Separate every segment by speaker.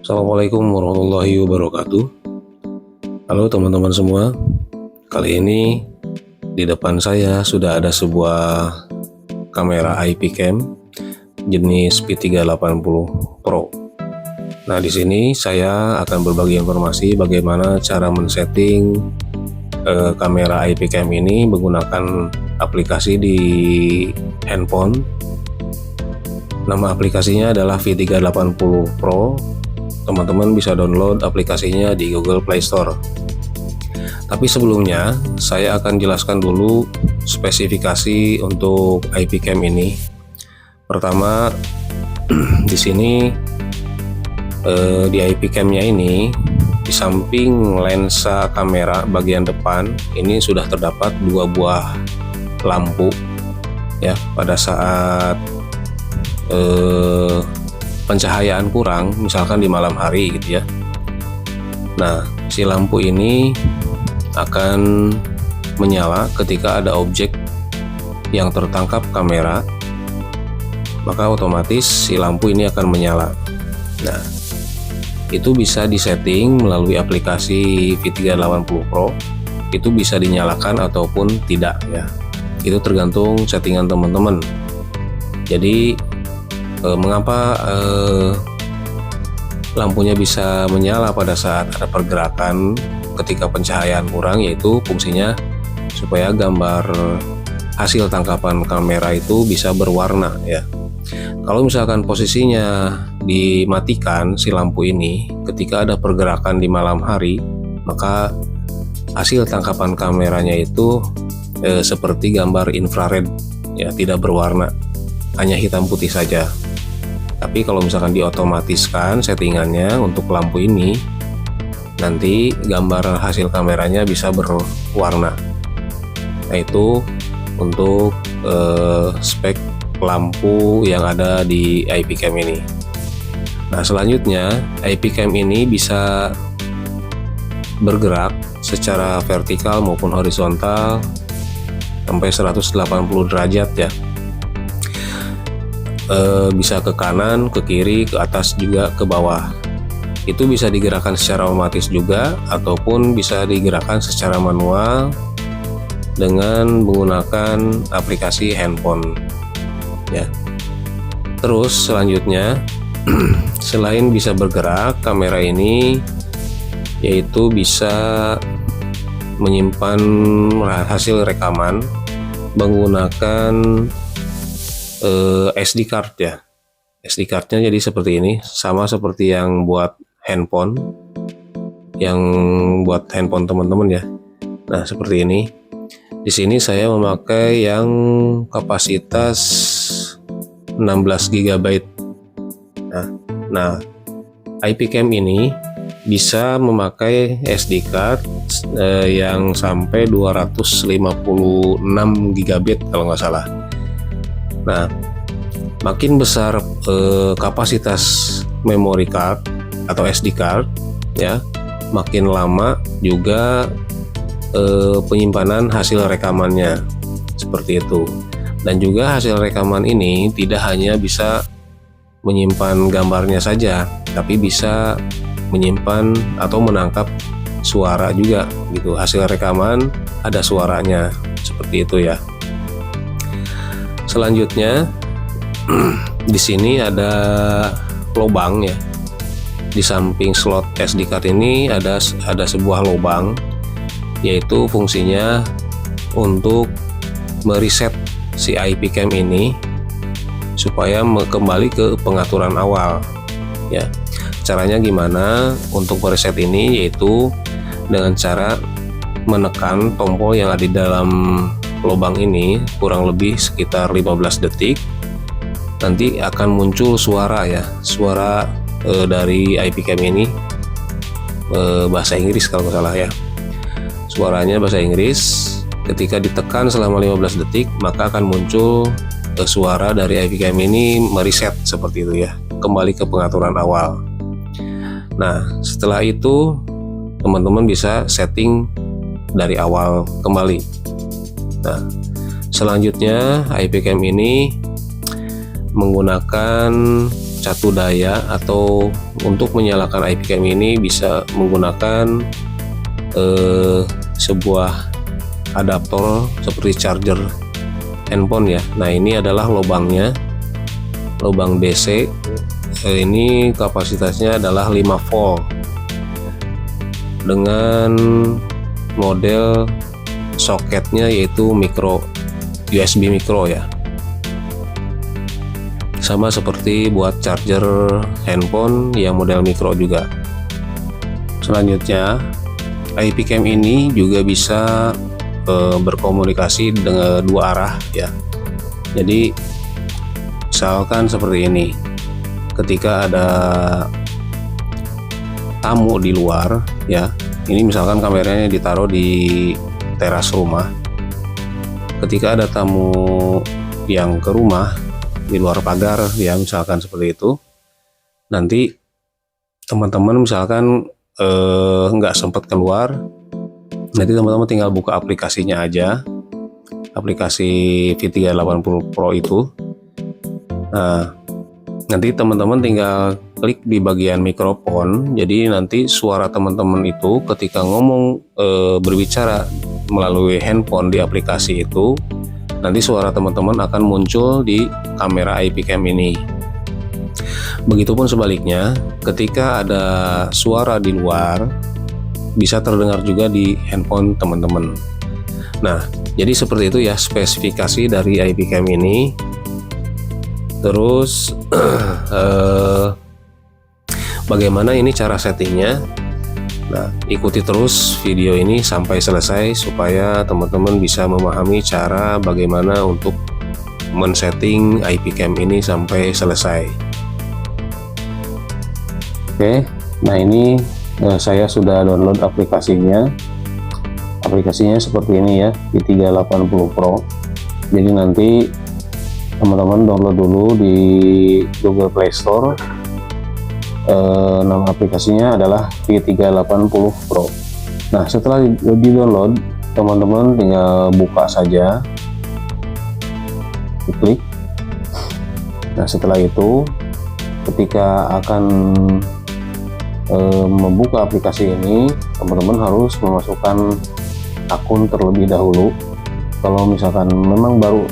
Speaker 1: Assalamualaikum warahmatullahi wabarakatuh. Halo teman-teman semua. Kali ini di depan saya sudah ada sebuah kamera IP cam jenis P380 Pro. Nah, di sini saya akan berbagi informasi bagaimana cara men-setting kamera IP cam ini menggunakan aplikasi di handphone. Nama aplikasinya adalah V380 Pro. Teman-teman bisa download aplikasinya di Google Play Store. Tapi sebelumnya saya akan jelaskan dulu spesifikasi untuk IP cam ini. Pertama, di sini di IP cam-nya ini di samping lensa kamera bagian depan ini sudah terdapat dua buah lampu ya pada saat pencahayaan kurang, misalkan di malam hari gitu ya. Nah, si lampu ini akan menyala ketika ada objek yang tertangkap kamera, maka otomatis si lampu ini akan menyala. Nah, itu bisa disetting melalui aplikasi V380 Pro. Itu bisa dinyalakan ataupun tidak ya. Itu tergantung settingan teman-teman. Jadi mengapa lampunya bisa menyala pada saat ada pergerakan ketika pencahayaan kurang, yaitu fungsinya supaya gambar hasil tangkapan kamera itu bisa berwarna ya. Kalau misalkan posisinya dimatikan si lampu ini ketika ada pergerakan di malam hari, maka hasil tangkapan kameranya itu seperti gambar infrared ya, tidak berwarna, hanya hitam putih saja. Tapi kalau misalkan diotomatiskan settingannya untuk lampu ini, nanti gambar hasil kameranya bisa berwarna. Nah, itu untuk spek lampu yang ada di IP cam ini. Nah, selanjutnya IP cam ini bisa bergerak secara vertikal maupun horizontal sampai 180 derajat ya. Bisa ke kanan, ke kiri, ke atas, juga ke bawah. Itu bisa digerakkan secara otomatis juga ataupun bisa digerakkan secara manual dengan menggunakan aplikasi handphone ya. Terus selanjutnya selain bisa bergerak, kamera ini yaitu bisa menyimpan hasil rekaman menggunakan SD card ya. SD cardnya jadi seperti ini, sama seperti yang buat handphone, teman-teman ya. Nah, seperti ini. Di sini saya memakai yang kapasitas 16 GB. Nah, IP cam ini bisa memakai SD card yang sampai 256 GB kalau nggak salah. Nah, makin besar kapasitas memory card atau SD card ya, makin lama juga penyimpanan hasil rekamannya, seperti itu. Dan juga hasil rekaman ini tidak hanya bisa menyimpan gambarnya saja, tapi bisa menyimpan atau menangkap suara juga gitu. Hasil rekaman ada suaranya, seperti itu ya. Selanjutnya di sini ada lubang ya. Di samping slot SD card ini ada sebuah lubang, yaitu fungsinya untuk mereset si IP cam ini supaya kembali ke pengaturan awal ya. Caranya gimana untuk mereset ini, yaitu dengan cara menekan tombol yang ada di dalam lubang ini kurang lebih sekitar 15 detik. Nanti akan muncul suara ya, suara dari IP cam ini bahasa Inggris kalau nggak salah ya. Suaranya bahasa Inggris. Ketika ditekan selama 15 detik, maka akan muncul suara dari IP cam ini mereset seperti itu ya, kembali ke pengaturan awal. Nah, setelah itu teman-teman bisa setting dari awal kembali. Nah, selanjutnya IP cam ini menggunakan catu daya atau untuk menyalakan IP cam ini bisa menggunakan sebuah adaptor seperti charger handphone ya. Nah, ini adalah lubangnya, lubang DC. Ini kapasitasnya adalah 5 volt dengan model soketnya yaitu micro USB micro ya, sama seperti buat charger handphone yang model micro juga. Selanjutnya, IP cam ini juga bisa berkomunikasi dengan dua arah ya. Jadi misalkan seperti ini, ketika ada tamu di luar ya, ini misalkan kameranya ditaruh di teras rumah, ketika ada tamu yang ke rumah di luar pagar ya, misalkan seperti itu, nanti teman-teman misalkan nggak sempat keluar, nanti teman-teman tinggal buka aplikasinya aja, aplikasi V380 Pro itu. Nah, nanti teman-teman tinggal klik di bagian mikrofon, jadi nanti suara teman-teman itu ketika ngomong berbicara melalui handphone di aplikasi itu, nanti suara teman-teman akan muncul di kamera IP cam ini. Begitupun sebaliknya, ketika ada suara di luar, bisa terdengar juga di handphone teman-teman. Nah, jadi seperti itu ya spesifikasi dari IP cam ini. Terus bagaimana ini cara settingnya? Nah, ikuti terus video ini sampai selesai supaya teman-teman bisa memahami cara bagaimana untuk men-setting IP cam ini sampai selesai. Oke, nah ini saya sudah download aplikasinya. Aplikasinya seperti ini ya, V380 Pro. Jadi nanti teman-teman download dulu di Google Play Store. Nama aplikasinya adalah V380 Pro. Nah, setelah di download, teman-teman tinggal buka saja, diklik. Nah, setelah itu ketika akan membuka aplikasi ini, teman-teman harus memasukkan akun terlebih dahulu. Kalau misalkan memang baru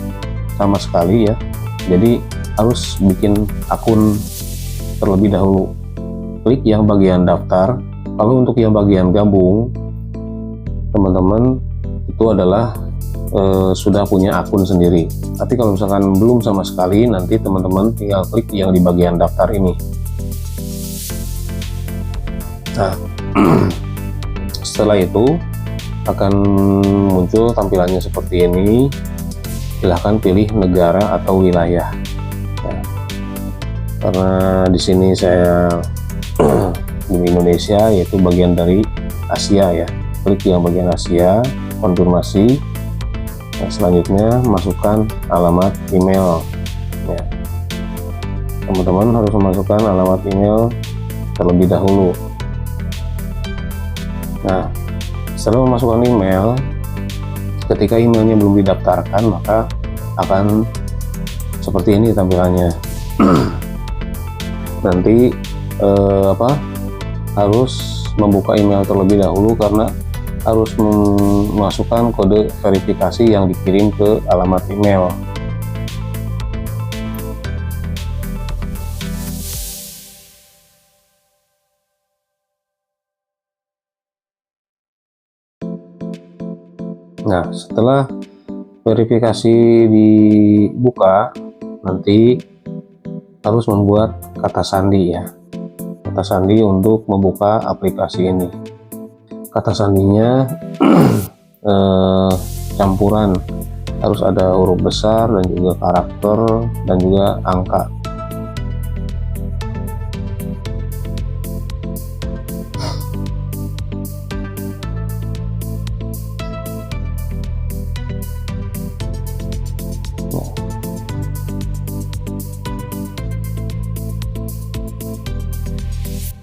Speaker 1: sama sekali ya, jadi harus bikin akun terlebih dahulu. Klik yang bagian daftar. Kalau untuk yang bagian gabung, teman-teman itu adalah sudah punya akun sendiri. Tapi kalau misalkan belum sama sekali, nanti teman-teman tinggal klik yang di bagian daftar ini. Nah, setelah itu akan muncul tampilannya seperti ini. Silahkan pilih negara atau wilayah. Ya, karena di sini saya di Indonesia, yaitu bagian dari Asia ya. Klik yang bagian Asia, konfirmasi. Nah, selanjutnya masukkan alamat email. Ya, teman-teman harus memasukkan alamat email terlebih dahulu. Nah, setelah memasukkan email, ketika emailnya belum didaftarkan, maka akan seperti ini tampilannya. Nanti harus membuka email terlebih dahulu karena harus memasukkan kode verifikasi yang dikirim ke alamat email. Nah, setelah verifikasi dibuka, nanti harus membuat kata sandi ya. Kata sandi untuk membuka aplikasi ini. Kata sandinya campuran, harus ada huruf besar dan juga karakter dan juga angka.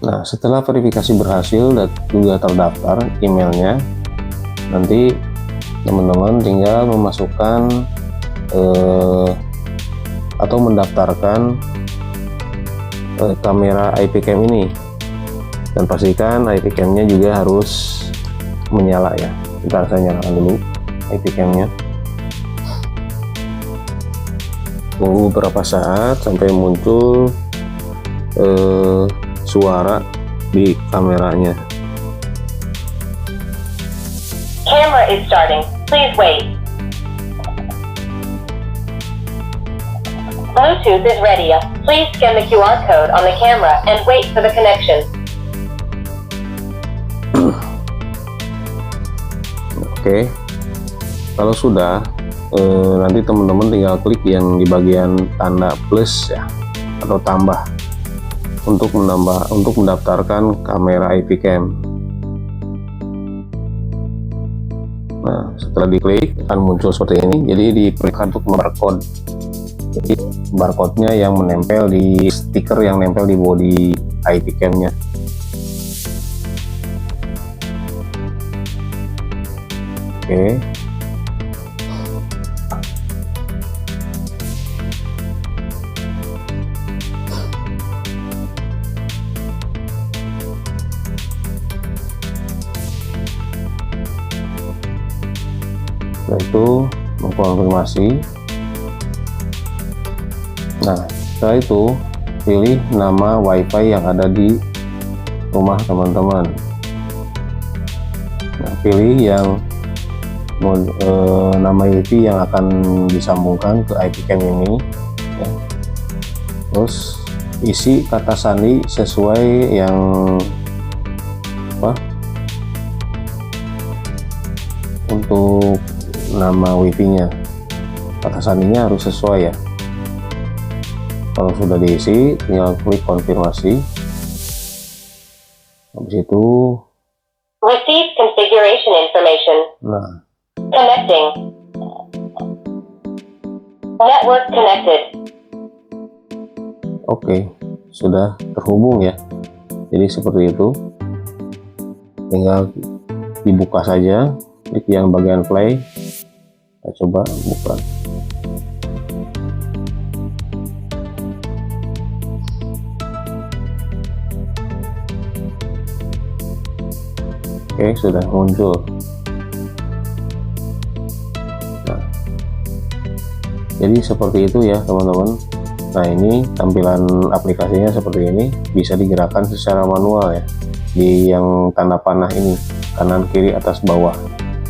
Speaker 1: Nah, setelah verifikasi berhasil dan juga terdaftar emailnya, nanti teman-teman tinggal memasukkan atau mendaftarkan kamera IP cam ini, dan pastikan IP cam-nya juga harus menyala ya. Bentar, saya nyalakan dulu IP cam-nya. Tunggu beberapa saat sampai muncul suara di kameranya.
Speaker 2: Camera is starting. Please wait. Bluetooth is ready. Please scan the QR code on the camera and wait for the connection.
Speaker 1: Oke, kalau sudah nanti teman-teman tinggal klik yang di bagian tanda plus ya, atau tambah untuk mendaftarkan kamera IP cam. Nah, setelah diklik akan muncul seperti ini. Jadi diperintahkan untuk barcode. Jadi barcode-nya yang menempel di stiker yang nempel di bodi IP cam-nya. Oke. Setelah itu mengkonfirmasi. Nah, setelah itu pilih nama WiFi yang ada di rumah teman-teman. Nah, pilih yang nama WiFi yang akan disambungkan ke IP cam ini ya. Terus isi kata sandi sesuai yang untuk nama wifi-nya. Kata sandinya harus sesuai ya. Kalau sudah diisi, tinggal klik konfirmasi. Habis itu
Speaker 2: Receive configuration information.
Speaker 1: nah,
Speaker 2: Connecting. Network connected.
Speaker 1: oke, sudah terhubung ya. Jadi seperti itu. Tinggal dibuka saja, klik yang bagian play. Kita coba buka. Oke, sudah muncul. Nah, jadi seperti itu ya teman-teman. Nah, ini tampilan aplikasinya seperti ini. Bisa digerakkan secara manual ya, di yang tanda panah ini, kanan kiri atas bawah.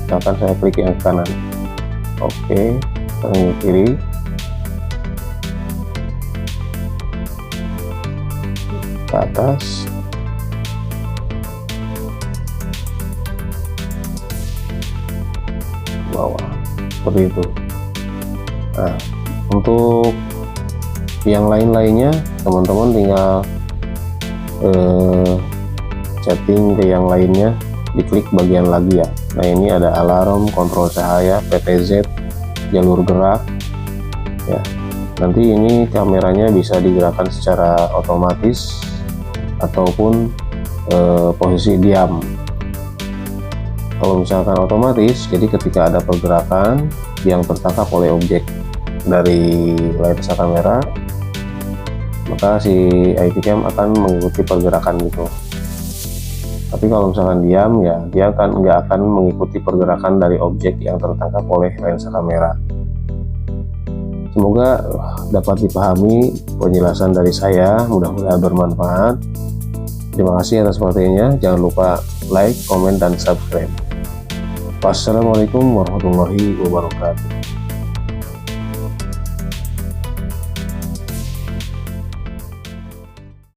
Speaker 1: Misalkan saya klik yang kanan. Oke, yang kiri. Ke atas. Bawah, seperti itu. Nah, untuk yang lain-lainnya teman-teman tinggal setting ke yang lainnya, diklik bagian lagi ya. Nah, ini ada alarm, kontrol cahaya, PTZ, jalur gerak ya. Nanti ini kameranya bisa digerakkan secara otomatis ataupun posisi diam. Kalau misalkan otomatis, jadi ketika ada pergerakan yang tertangkap oleh objek dari lensa kamera, maka si IP cam akan mengikuti pergerakan itu. Tapi kalau misalkan diam ya, dia nggak akan mengikuti pergerakan dari objek yang tertangkap oleh lensa kamera. Semoga dapat dipahami penjelasan dari saya, mudah-mudahan bermanfaat. Terima kasih atas perhatiannya. Jangan lupa like, komen, dan subscribe. Wassalamualaikum warahmatullahi wabarakatuh.